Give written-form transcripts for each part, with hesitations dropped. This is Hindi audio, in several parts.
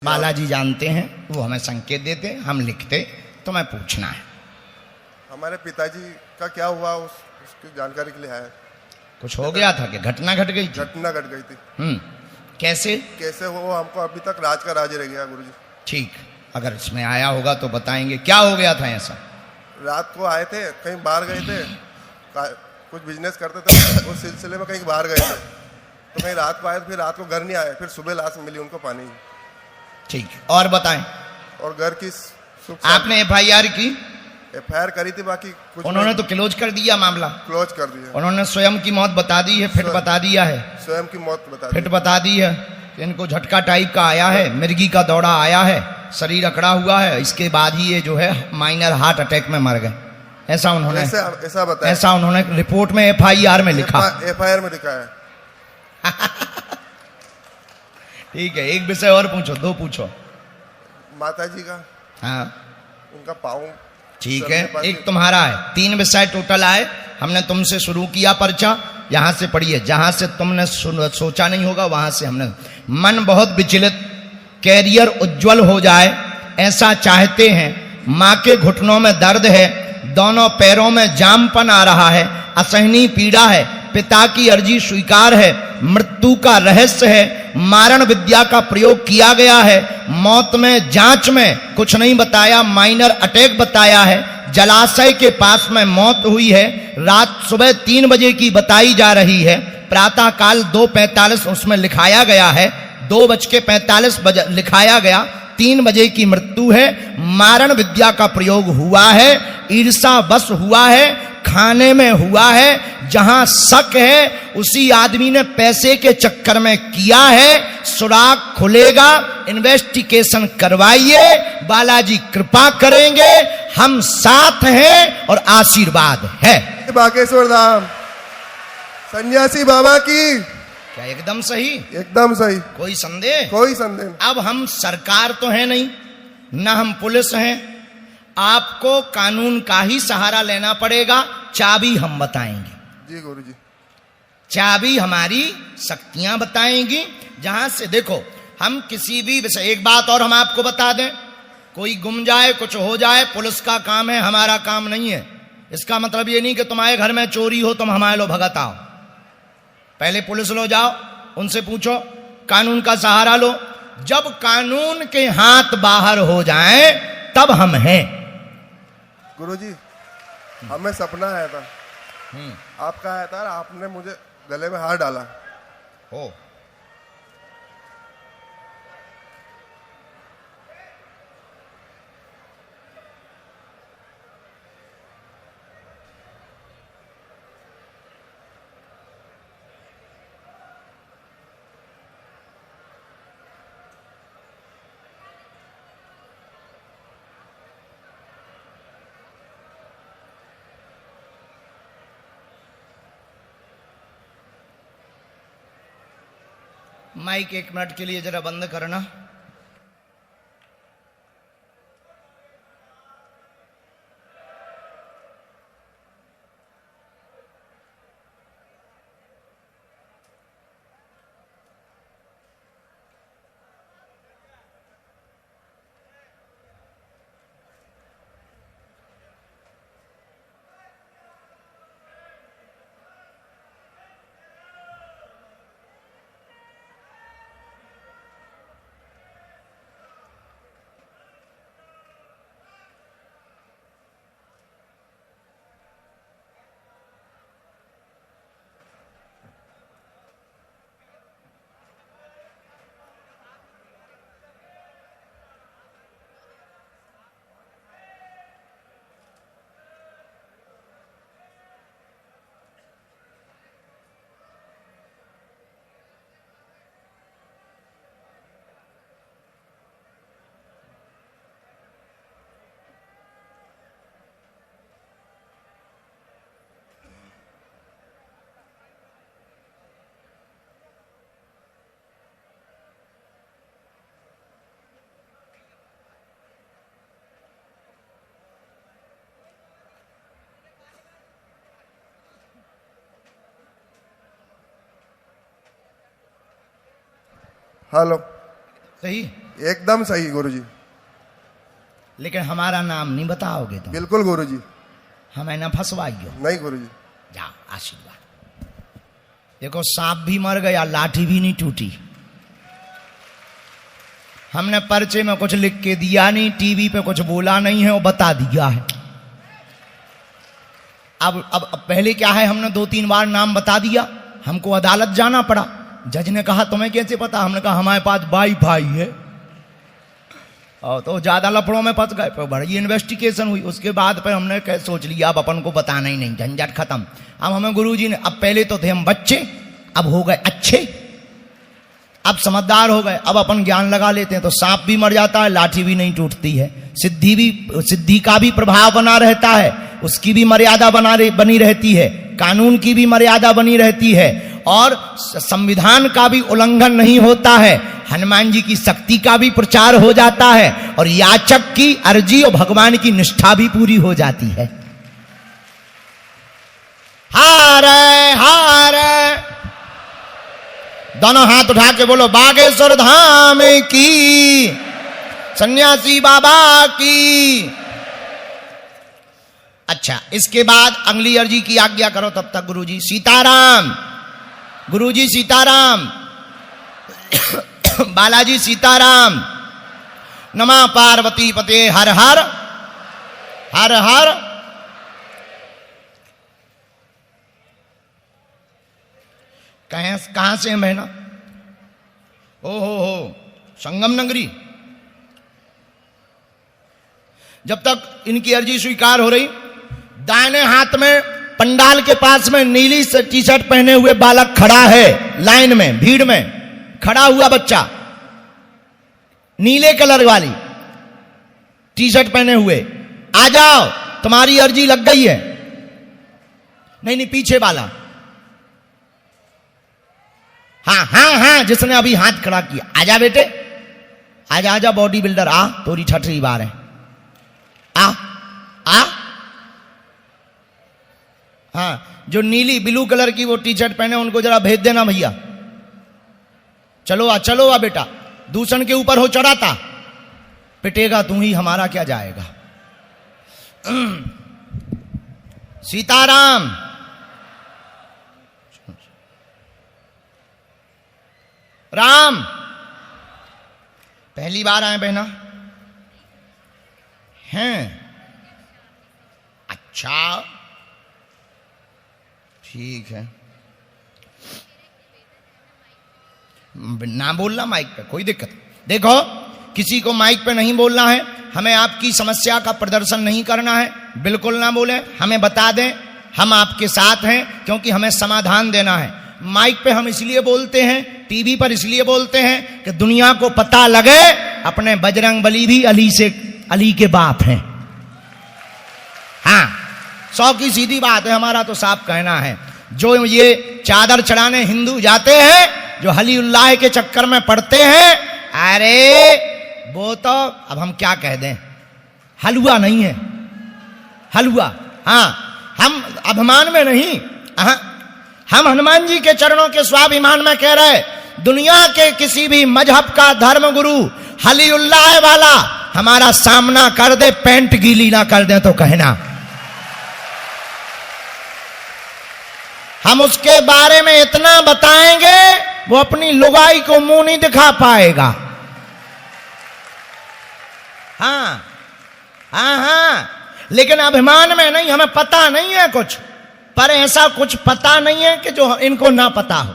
बालाजी जानते हैं, वो हमें संकेत देते, हम लिखते, तो मैं पूछना है। हमारे पिताजी का क्या हुआ उसकी जानकारी के लिए आया। कुछ हो गया था कि घटना घट गई थी? घटना घट गई थी। कैसे? कैसे वो हमको अभी तक राज का राज रह गया गुरुजी। ठीक, अगर इसमें आया होगा तो बताएंगे क्या हो गया था ऐसा। रात को आए थे, कहीं बाहर गए थे, कुछ बिजनेस करते थे, उस सिलसिले में कहीं बाहर गए थे, तो कहीं रात को आए, फिर रात को घर नहीं आए, फिर सुबह लाश मिली उनको पानी। ठीक, और बताएं। और घर की आपने एफआईआर की? एफआईआर करी थी, बाकी कुछ उन्होंने तो क्लोज कर दिया मामला। क्लोज कर दिया। उन्होंने स्वयं की मौत बता दी है, फिट बता दिया है, स्वयं की मौत बता दी, फिट बता दी है कि इनको झटका टाइप का आया है, मिर्गी का दौरा आया है, शरीर अकड़ा हुआ है, इसके बाद ही ये जो है माइनर हार्ट अटैक में मर गए। ऐसा उन्होंने ऐसा बताया, ऐसा उन्होंने रिपोर्ट में एफआईआर में लिखा। एफआईआर में लिखा है। ठीक है, एक विषय और पूछो, दो पूछो। माता जी का, हाँ उनका पाँव। ठीक है, एक तुम्हारा है, 3 विषय टोटल आए। हमने तुमसे शुरू किया पर्चा, यहां से पढ़िए, जहां से तुमने सोचा नहीं होगा वहां से हमने। मन बहुत विचलित, कैरियर उज्जवल हो जाए ऐसा चाहते हैं, माँ के घुटनों में दर्द है, दोनों पैरों में जामपन आ रहा है, असहनीय पीड़ा है, पिता की अर्जी स्वीकार है, मृत्यु का रहस्य है, मारण विद्या का प्रयोग किया गया है, मौत में जांच में कुछ नहीं बताया, माइनर अटैक बताया है, जलाशय के पास में मौत हुई है, रात सुबह 3 बजे की बताई जा रही है, प्रातः काल 2:45 उसमें लिखाया गया है, 2:45 लिखाया गया, 3 बजे की मृत्यु है, मारण विद्या का प्रयोग हुआ है, ईर्षा वश हुआ है, खाने में हुआ है, जहां शक है उसी आदमी ने पैसे के चक्कर में किया है, सुराग खुलेगा, इन्वेस्टिगेशन करवाइए, बालाजी कृपा करेंगे, हम साथ हैं और आशीर्वाद है। बागेश्वर धाम सन्यासी बाबा की। क्या एकदम सही? एकदम सही, कोई संदेह? कोई संदेह नहीं। अब हम सरकार तो है नहीं, ना हम पुलिस हैं, आपको कानून का ही सहारा लेना पड़ेगा। चाबी हम बताएंगे जी गुरुजी, चाबी हमारी शक्तियां बताएंगी। जहां से देखो, हम किसी भी विषय, एक बात और हम आपको बता दें, कोई गुम जाए, कुछ हो जाए, पुलिस का काम है, हमारा काम नहीं है। इसका मतलब ये नहीं कि तुम्हारे घर में चोरी हो तुम हमारे लो भगत आओ। पहले पुलिस लो जाओ, उनसे पूछो, कानून का सहारा लो। जब कानून के हाथ बाहर हो जाएं तब हम हैं। गुरुजी, हमें सपना आया था, आपका आया था, आपने मुझे गले में हार डाला। हो माइक 1 मिनट के लिए जरा बंद करना। हेलो, सही। एकदम सही गुरुजी। लेकिन हमारा नाम नहीं बताओगे तुम। बिल्कुल गुरुजी। हमें ना फंसवाइयो। नहीं गुरुजी। जाओ आशीर्वाद। देखो सांप भी मर गया, लाठी भी नहीं टूटी। हमने पर्चे में कुछ लिख के दिया नहीं, टीवी पे कुछ बोला नहीं है, वो बता दिया है। अब पहले क्या है, हमने 2-3 बार नाम बता दिया, हमको अदालत जाना पड़ा। जज ने कहा तुम्हें कैसे पता? हमने कहा हमारे पास वाईफाई है। और तो ज्यादा लफड़ों में फंस गए, फिर बड़ी इन्वेस्टिगेशन हुई। उसके बाद पे हमने सोच लिया अब अपन को बताना ही नहीं, झंझट खत्म। अब हमें गुरुजी ने, अब पहले तो थे हम बच्चे, अब हो गए अच्छे, अब समझदार हो गए, अब अपन ज्ञान लगा लेते हैं। तो सांप भी मर जाता है, लाठी भी नहीं टूटती है, सिद्धि का भी प्रभाव बना रहता है, उसकी भी मर्यादा बनी रहती है, कानून की भी मर्यादा बनी रहती है, और संविधान का भी उल्लंघन नहीं होता है। हनुमान जी की शक्ति का भी प्रचार हो जाता है, और याचक की अर्जी और भगवान की निष्ठा भी पूरी हो जाती है। हारे हारे, दोनों हाथ उठा के बोलो बागेश्वर धाम की, सन्यासी बाबा की। अच्छा, इसके बाद अगली अर्जी की आज्ञा करो। तब तक गुरुजी सीताराम, गुरुजी सीताराम, बालाजी सीताराम, नमः पार्वती पते हर हर हर हर। कहां से हैं बहना? ओ हो संगम नगरी। जब तक इनकी अर्जी स्वीकार हो रही, दाहिने हाथ में पंडाल के पास में नीली टी शर्ट पहने हुए बालक खड़ा है, लाइन में भीड़ में खड़ा हुआ बच्चा, नीले कलर वाली टी शर्ट पहने हुए। आ जाओ, तुम्हारी अर्जी लग गई है। नहीं, पीछे वाला। हाँ हाँ हाँ, जिसने अभी हाथ खड़ा किया, आजा बेटे, आजा आजा, बॉडी बिल्डर आ, तोरी छठरी बार है, आ आ। हाँ, जो नीली ब्लू कलर की वो टी शर्ट पहने, उनको जरा भेज देना भैया। चलो आ बेटा, दूषण के ऊपर हो चढ़ाता, पिटेगा तू ही, हमारा क्या जाएगा। सीताराम। राम। पहली बार आए बहना? हैं, अच्छा ठीक है। ना बोलना माइक पे, कोई दिक्कत। देखो, किसी को माइक पे नहीं बोलना है, हमें आपकी समस्या का प्रदर्शन नहीं करना है, बिल्कुल ना बोले, हमें बता दें, हम आपके साथ हैं, क्योंकि हमें समाधान देना है। माइक पे हम इसलिए बोलते हैं, टीवी पर इसलिए बोलते हैं कि दुनिया को पता लगे अपने बजरंग बली भी अली के बाप हैं। हाँ, 100 की सीधी बात है, हमारा तो साफ कहना है। जो ये चादर चढ़ाने हिंदू जाते हैं, जो हलीउल्लाह के चक्कर में पड़ते हैं, अरे वो तो अब हम क्या कह दें, हलवा नहीं है, हलवा। हाँ, हम अभिमान में नहीं, हम हनुमान जी के चरणों के स्वाभिमान में कह रहे, दुनिया के किसी भी मजहब का धर्म गुरु हलीउल्लाह वाला हमारा सामना कर दे, पैंट गीली ना कर दे तो कहना, हम उसके बारे में इतना बताएंगे वो अपनी लुगाई को मुंह नहीं दिखा पाएगा। हाँ हाँ हाँ, लेकिन अभिमान में नहीं, हमें पता नहीं है कुछ, पर ऐसा कुछ पता नहीं है कि जो इनको ना पता हो।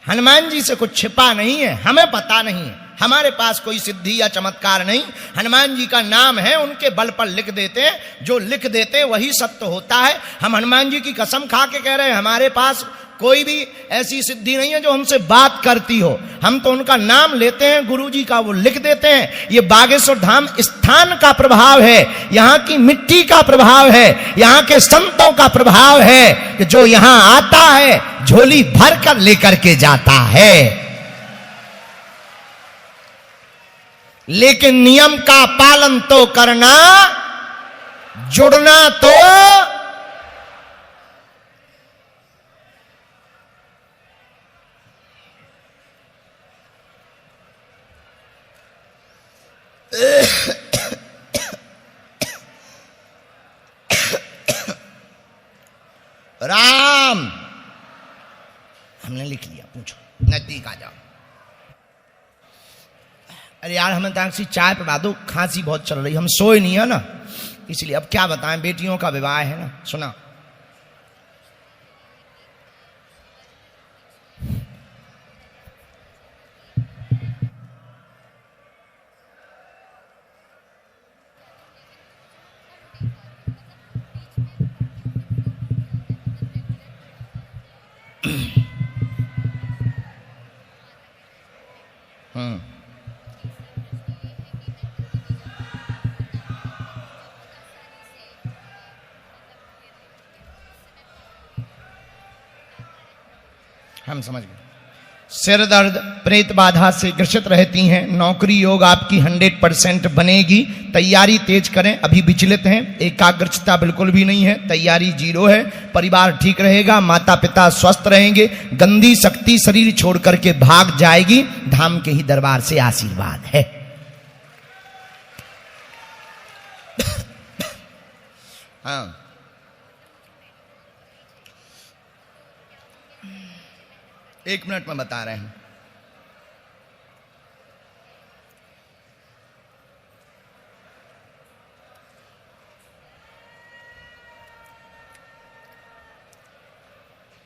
हनुमान जी से कुछ छिपा नहीं है, हमें पता नहीं है, हमारे पास कोई सिद्धि या चमत्कार नहीं। हनुमान जी का नाम है, उनके बल पर लिख देते हैं, जो लिख देते हैं वही सत्य होता है। हम हनुमान जी की कसम खा के कह रहे हैं, हमारे पास कोई भी ऐसी सिद्धि नहीं है जो हमसे बात करती हो। हम तो उनका नाम लेते हैं, गुरु जी का, वो लिख देते हैं। ये बागेश्वर धाम स्थान का प्रभाव है, यहाँ की मिट्टी का प्रभाव है, यहाँ के संतों का प्रभाव है कि जो यहाँ आता है झोली भर कर लेकर के जाता है। लेकिन नियम का पालन तो करना, जुड़ना तो राम। हमने लिख लिया, पूछो, नजदीक आ जाओ। अरे यार हमें ताकि चाय पिला दो, खांसी बहुत चल रही, हम सोए नहीं है ना, इसलिए। अब क्या बताएं, बेटियों का विवाह है ना, सुना। हम समझ गए। सिर दर्द, प्रेत बाधा से ग्रसित रहती हैं, नौकरी योग आपकी 100% बनेगी, तैयारी तेज करें। अभी विचलित हैं, एकाग्रता बिल्कुल भी नहीं है, तैयारी 0 है। परिवार ठीक रहेगा, माता पिता स्वस्थ रहेंगे, गंदी शक्ति शरीर छोड़ करके भाग जाएगी, धाम के ही दरबार से आशीर्वाद है। हाँ, एक मिनट में बता रहे हैं।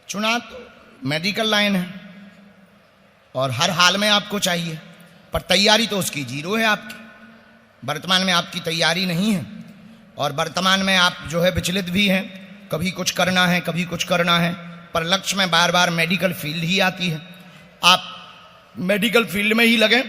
चुना तो मेडिकल लाइन है और हर हाल में आपको चाहिए, पर तैयारी तो उसकी 0 है आपकी। वर्तमान में आपकी तैयारी नहीं है और वर्तमान में आप जो है विचलित भी हैं, कभी कुछ करना है कभी कुछ करना है, पर लक्ष्य में बार बार मेडिकल फील्ड ही आती है। आप मेडिकल फील्ड में ही लगें,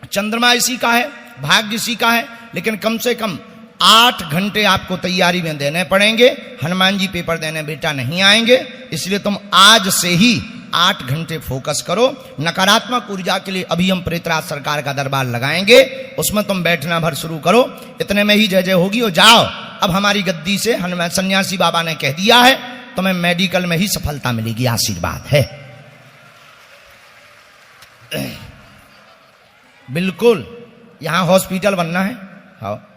चंद्रमा इसी का है, भाग्य इसी का है, लेकिन कम से कम 8 घंटे आपको तैयारी में देने पड़ेंगे। हनुमान जी पेपर देने बेटा नहीं आएंगे, इसलिए तुम आज से ही 8 घंटे फोकस करो। नकारात्मक ऊर्जा के लिए अभी हम प्रेतराज सरकार का दरबार लगाएंगे, उसमें तुम बैठना भर शुरू करो, इतने में ही जय जय होगी। और जाओ, अब हमारी गद्दी से हनुमान सन्यासी बाबा ने कह दिया है, तुम्हें मेडिकल में ही सफलता मिलेगी, आशीर्वाद है। बिल्कुल, यहां हॉस्पिटल बनना है। हाँ,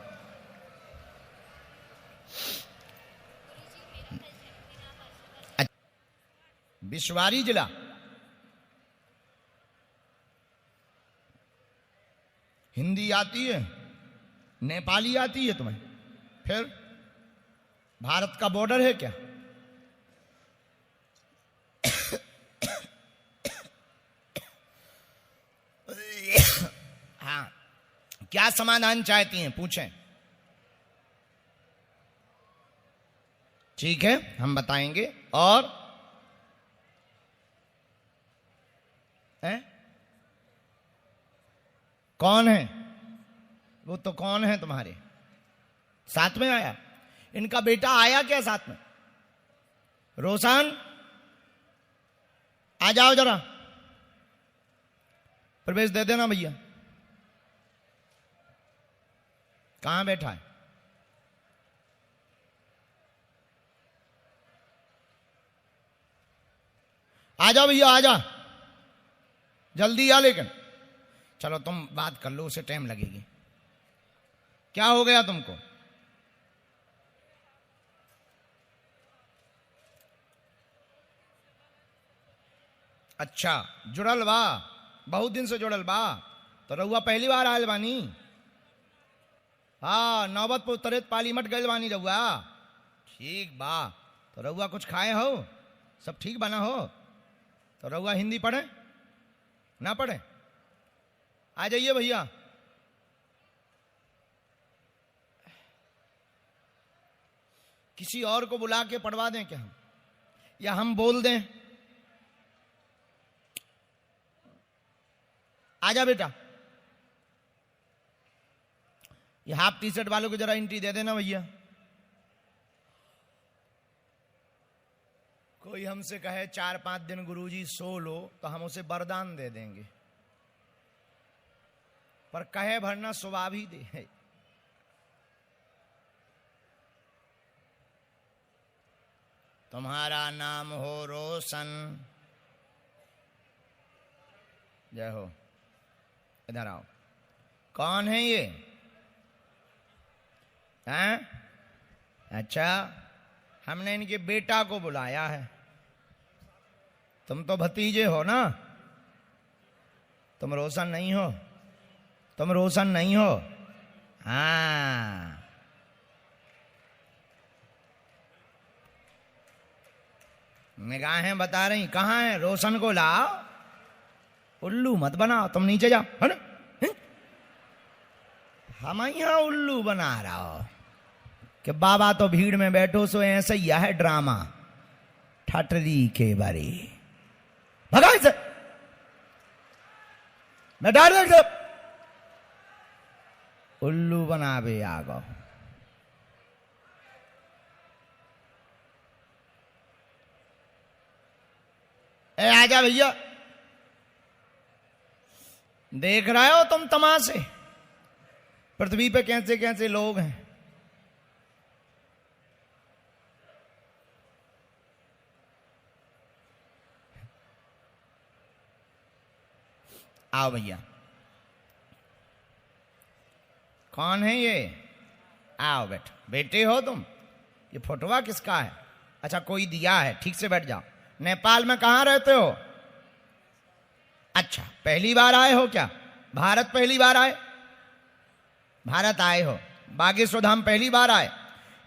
बिशवारी जिला, हिंदी आती है, नेपाली आती है तुम्हें, फिर भारत का बॉर्डर है क्या? हाँ, क्या समाधान चाहती हैं, पूछें। ठीक है, हम बताएंगे। और कौन है वो? तो कौन है तुम्हारे साथ में आया? इनका बेटा आया क्या साथ में? रोशन, आ जाओ जरा, प्रवेश दे देना भैया। कहां बैठा है? आ जाओ भैया, आ जा, जल्दी आ। लेकिन चलो तुम बात कर लो, उसे टाइम लगेगी। क्या हो गया तुमको? अच्छा, जुड़ल बा, बहुत दिन से जुड़ल बा। तो रहुआ पहली बार आयल बानी? हाँ, नौबत पर उतरे पाली मट गए बानी रहुआ। ठीक बा, तो रहुआ कुछ खाए हो? सब ठीक बना हो? तो रहुआ हिंदी पढ़े ना पढ़े? आ जाइए भैया। किसी और को बुला के पढ़वा दें क्या हम, या हम बोल दें? आजा बेटा, ये हाफ टी शर्ट वालों को जरा एंट्री दे देना भैया। कोई हमसे कहे 4-5 दिन गुरुजी सो लो, तो हम उसे वरदान दे देंगे, पर कहे भरना स्वभाव ही दे। तुम्हारा नाम हो रोशन, जय हो। इधर आओ। कौन है ये? हैं? अच्छा, हमने इनके बेटा को बुलाया है। तुम तो भतीजे हो ना, तुम रोशन नहीं हो, तुम रोशन नहीं हो। हाँ, निगाहें बता रही कहाँ है। रोशन को लाओ, उल्लू मत बनाओ। तुम नीचे जाओ, है ना? हम यहाँ उल्लू बना रहा हो कि बाबा तो भीड़ में बैठो सो ऐसा ही है ड्रामा ठटरी के बारे। भगा इसे, मैं डायरेक्ट उल्लू बना बे आगो। ए आजा भैया, देख रहे हो तुम तमाशे, पृथ्वी पे कैसे कैसे लोग हैं। आओ भैया, कौन है ये? आओ बैठो। बेटे हो तुम? ये फोटोवा किसका है? अच्छा, कोई दिया है, ठीक से बैठ जाओ। नेपाल में कहाँ रहते हो? अच्छा, पहली बार आए हो क्या? भारत पहली बार आए? भारत आए हो। बागेश्वर धाम पहली बार आए?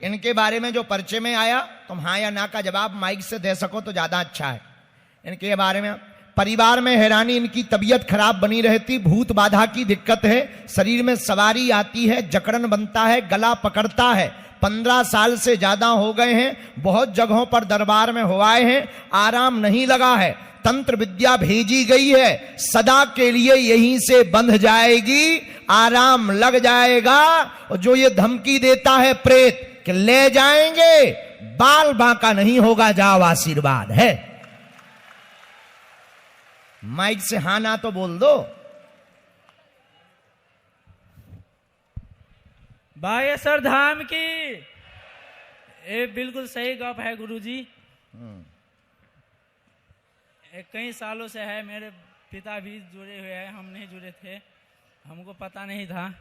इनके बारे में जो परिचय में आया, तुम हाँ या ना का जवाब माइक से दे सको तो ज्यादा अच्छा है। इनके बारे में परिवार में हैरानी, इनकी तबीयत खराब बनी रहती, भूत बाधा की दिक्कत है, शरीर में सवारी आती है, जकड़न बनता है, गला पकड़ता है, 15 साल से ज्यादा हो गए हैं, बहुत जगहों पर दरबार में हो आए हैं, आराम नहीं लगा है, तंत्र विद्या भेजी गई है, सदा के लिए यहीं से बंध जाएगी, आराम लग जाएगा। और जो ये धमकी देता है प्रेत कि ले जाएंगे, बाल बांका नहीं होगा, जाओ आशीर्वाद है। माइक से हाँ ना तो बोल दो। बागेश्वर धाम की ये बिल्कुल सही गप है गुरुजी। कई सालों से है, मेरे पिता भी जुड़े हुए हैं, हम नहीं जुड़े थे, हमको पता नहीं था।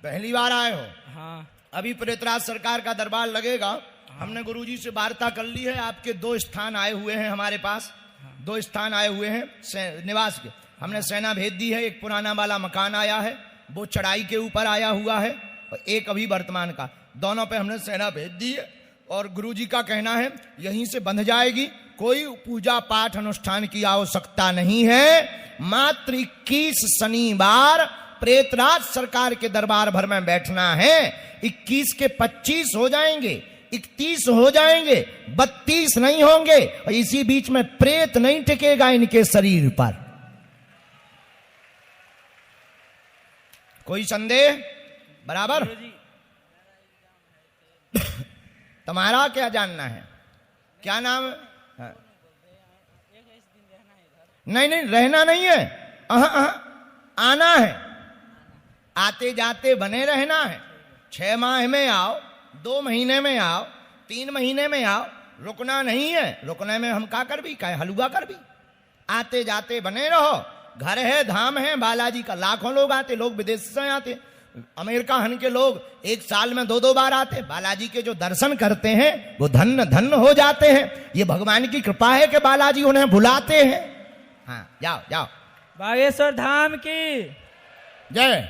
पहली बार आए हो? हाँ। अभी प्रेतराज सरकार का दरबार लगेगा। हाँ। हमने गुरुजी से वार्ता कर ली है, आपके 2 स्थान आए हुए हैं हमारे पास। हाँ। 2 स्थान आए हुए हैं निवास के। हमने सेना भेज दी है। एक पुराना वाला मकान आया है, वो चढ़ाई के ऊपर आया हुआ है, और एक अभी वर्तमान का, दोनों पे हमने सेना भेज दी है। और गुरुजी का कहना है यहीं से बंध जाएगी, कोई पूजा पाठ अनुष्ठान की आवश्यकता नहीं है। मात्र 21 शनिवार प्रेतराज सरकार के दरबार भर में बैठना है। 21 के 25 हो जाएंगे, 31 हो जाएंगे, 32 नहीं होंगे, और इसी बीच में प्रेत नहीं टिकेगा इनके शरीर पर। कोई संदेह? बराबर। तुम्हारा क्या जानना है? क्या नाम है? नहीं नहीं, रहना नहीं है, आना है, आते जाते बने रहना है। 6 माह में आओ, 2 महीने में आओ, 3 महीने में आओ, रुकना नहीं है। रुकने में हम का कर भी, का हलवा कर भी, आते जाते बने रहो। घर है, धाम है, बालाजी का लाखों लोग आते, लोग विदेश से आते, अमेरिका हन के लोग 1 साल में 2-2 बार आते। बालाजी के जो दर्शन करते हैं वो धन्य धन्य हो जाते हैं। ये भगवान की कृपा है कि बालाजी उन्हें बुलाते हैं। हाँ, जाओ जाओ। बागेश्वर धाम की जय।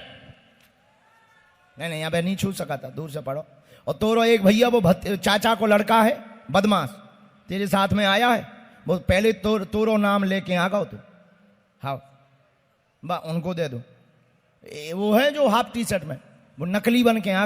नहीं नहीं, यहाँ पे नहीं छू सका था, दूर से पढ़ो। और तोरो एक भैया, वो चाचा को लड़का है, बदमाश, तेरे साथ में आया है, वो पहले तोरो नाम लेके आ गो तू। हाँ, उनको दे दो। वो है जो हाफ टी शर्ट में, वो नकली बन के आ